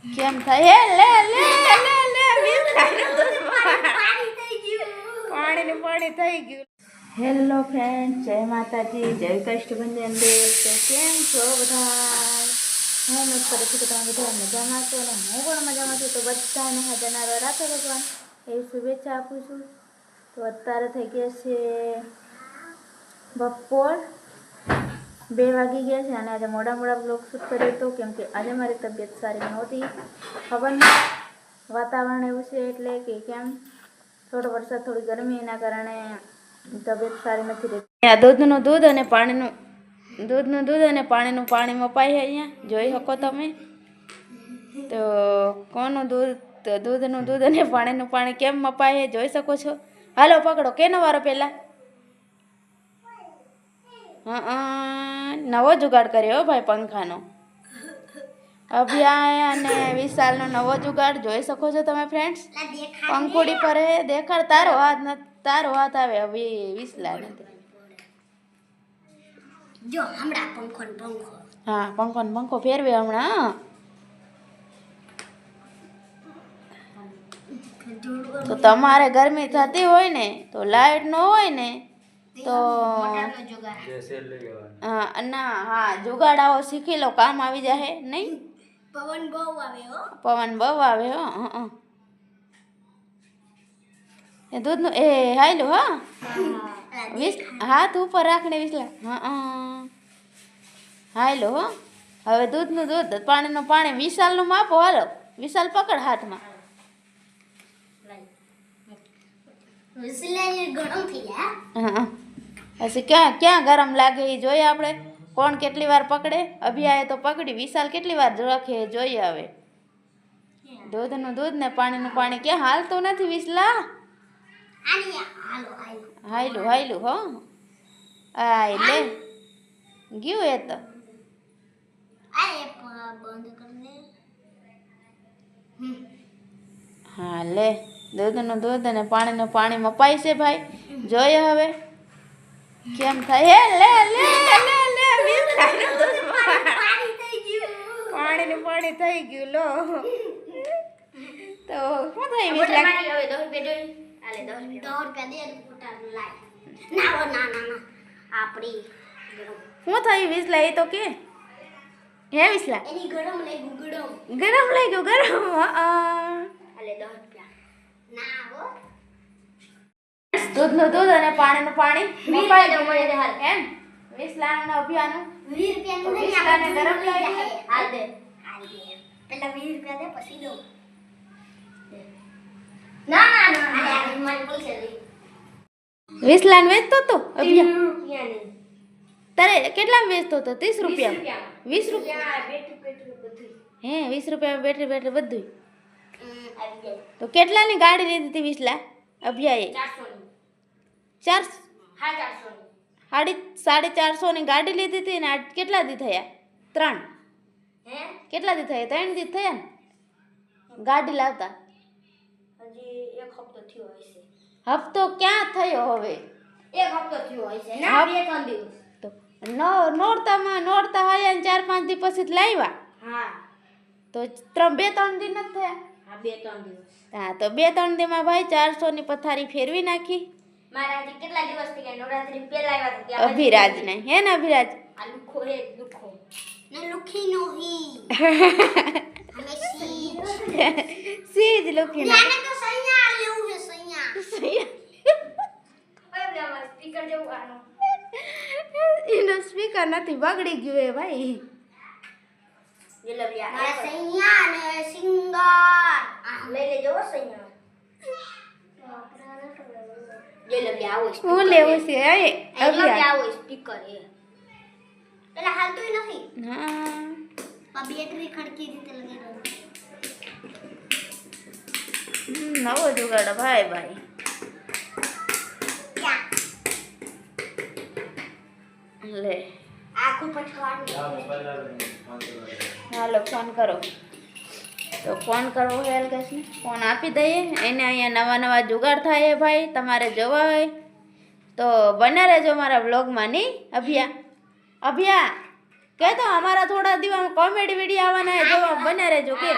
કેમ થાય હે લે લે લે લે પાણી થઈ ગયું. હેલો ફ્રેન્ડ, જય માતાજી, જય કષ્ટભંજન દેવ. તો કેમ છો બધા? હું ઉમ્મીદ કરું છું કે તમે બધા મજામાં છો અને હું પણ મજામાં છું. તો બધાને હાજર રાખો ભગવાન એવી શુભેચ્છા આપું છું. તો અત્યારે થઈ ગયા છે બપોર 2 વાગી ગયા છે અને આજે મોડા બ્લોગ શૂટ કર્યો હતો કેમ કે આજે મારી તબિયત સારી નહોતી. ખબર નહીં, વાતાવરણ એવું છે એટલે કે કેમ થોડો વરસાદ થોડી ગરમી એના કારણે તબિયત સારી નથી રહેતી. આ દૂધનું દૂધ અને પાણી મપાય છે. અહીંયા જોઈ શકો તમે. તો કોનું દૂધ? તો દૂધનું દૂધ અને પાણીનું પાણી કેમ મપાય છે જોઈ શકો છો. હાલો પકડો. કેનો વારો પહેલાં? નવો જુગાડ કર્યો ભાઈ પંખાનો. અભિયા અને વિશાલનો નવો જુગાડ જોઈ શકો છો તમે ફ્રેન્ડ્સ. પંખોડી પર દેખાડ. તારો હાથ આવે હવે વિસલા નથી. જો હમણાં પંખો હા, પંખો ફેરવે હમણાં. તો તમારે ગરમી થતી હોય ને તો લાઈટ ન હોય ને તો હા જુગાડ આવો શીખી લો, કામ આવી જાય નહીં. પવન બહુ આવે હો. એ દૂધનું એ હાયલું હા. હાથ ઉપર રાખને વિસલા. હાયલો હો. હવે દૂધનું દૂધ, પાણીનું પાણી. વિશાલનું માપો. હાલો વિશાલ પકડ હાથમાં. ગરમ થઈ જાય. હા, પછી ક્યાં ગરમ લાગે એ જોઈએ આપણે. કોણ કેટલી વાર પકડે? અભિયાએ તો પકડી. વિશાલ કેટલી વાર રાખે જોઈએ હવે. દૂધનું દૂધ ને પાણીનું પાણી ક્યાં હાલતું નથી વિસલા. હાયલું હો. આ લે ગયું એ તો. હા લે, દૂધનું દૂધ અને પાણીનું પાણી મપાય છે ભાઈ. જોઈએ હવે કેમ થાય હે લે લે લે લે પાણી થઈ ગયું લો. તો શું થઈ વિસલા? શું થયું વિસલા? એ તો કે હે વિસલા ગરમ લાગ્યું. દૂધનું દૂધ અને પાણીનું પાણી મપાઈ ગયું એમ. વિસલાનું અભિયાનું 20 રૂપિયાનું વિસલાને ગરમ લાગ્યું. હાલ દે પેલા 20 રૂપિયા દે પછી દો. ના મને પૈસા દે. વિસલાને વેચતો તો અભિયા? 20 રૂપિયા તારે કેટલામાં વેચતો હતો? 30 રૂપિયા? 20 રૂપિયા? બેટરી બધું. હે 20 રૂપિયામાં બેટરી બધું. તો કેટલાની ગાડી લીધી હતી વિસલા અભિયાએ? 450 ની ગાડી લીધી હતી ને. આજ કેટલા દી થયા? 3. કેટલા દી થયા? 3 દી થયા ને ગાડી લાવતા. હજી 1 હપ્તો થયો હશે. હપ્તો ક્યાં થયો હવે? 1 હપ્તો થયો હશે ના 2-3 દિવસ. તો નોરતા હાલ્યા ને 4-5 દી પછી જ લાવ્યા. હા તો 2-3 દી નથી થયા. હા 2-3 દિવસ. હા તો 2-3 દીમાં ભાઈ 400 ની પથારી ફેરવી નાખી. મારા હજી કેટલા દિવસ થઈ ગયા? નવરાત્રી પહેલા આવ્યા હતા અભિરાજ ને હે ને અભિરાજ આ લુખો હે લુખો ને લુખી નો હી અમે સીજ લુખી ને આને તો સૈયા લેવું છે સૈયા ઓય બ્રાહ્મણ સ્પીકર જેવું આનો એનો સ્પીકર નથી, બગડી ગયું એ ભાઈ. ये लो भैया मारा सैया ने सिंगार ले ले जो सैया ये लो भैया वो હું લેવું છે એ अभिया वो स्पीकर है પેલા હાલ તો નથી. હા આ બેટરી ખડકી રીતે લગાડો. નવો જુગાડ ભાઈ. લે આખું પછવાડું હાલો ફોન કરો. તો ફોન કરવો હોય એલકેશને ફોન આપી દઈએ. એને અહીંયા નવા જુગાડ થાય ભાઈ. તમારે જોવા હોય તો બને રહેજો મારા બ્લોગમાં. નહીં અભિયા કે તો અમારા થોડા દિવસ કોમેડી વિડીયો આવવાના જોવા બને રહેજો કે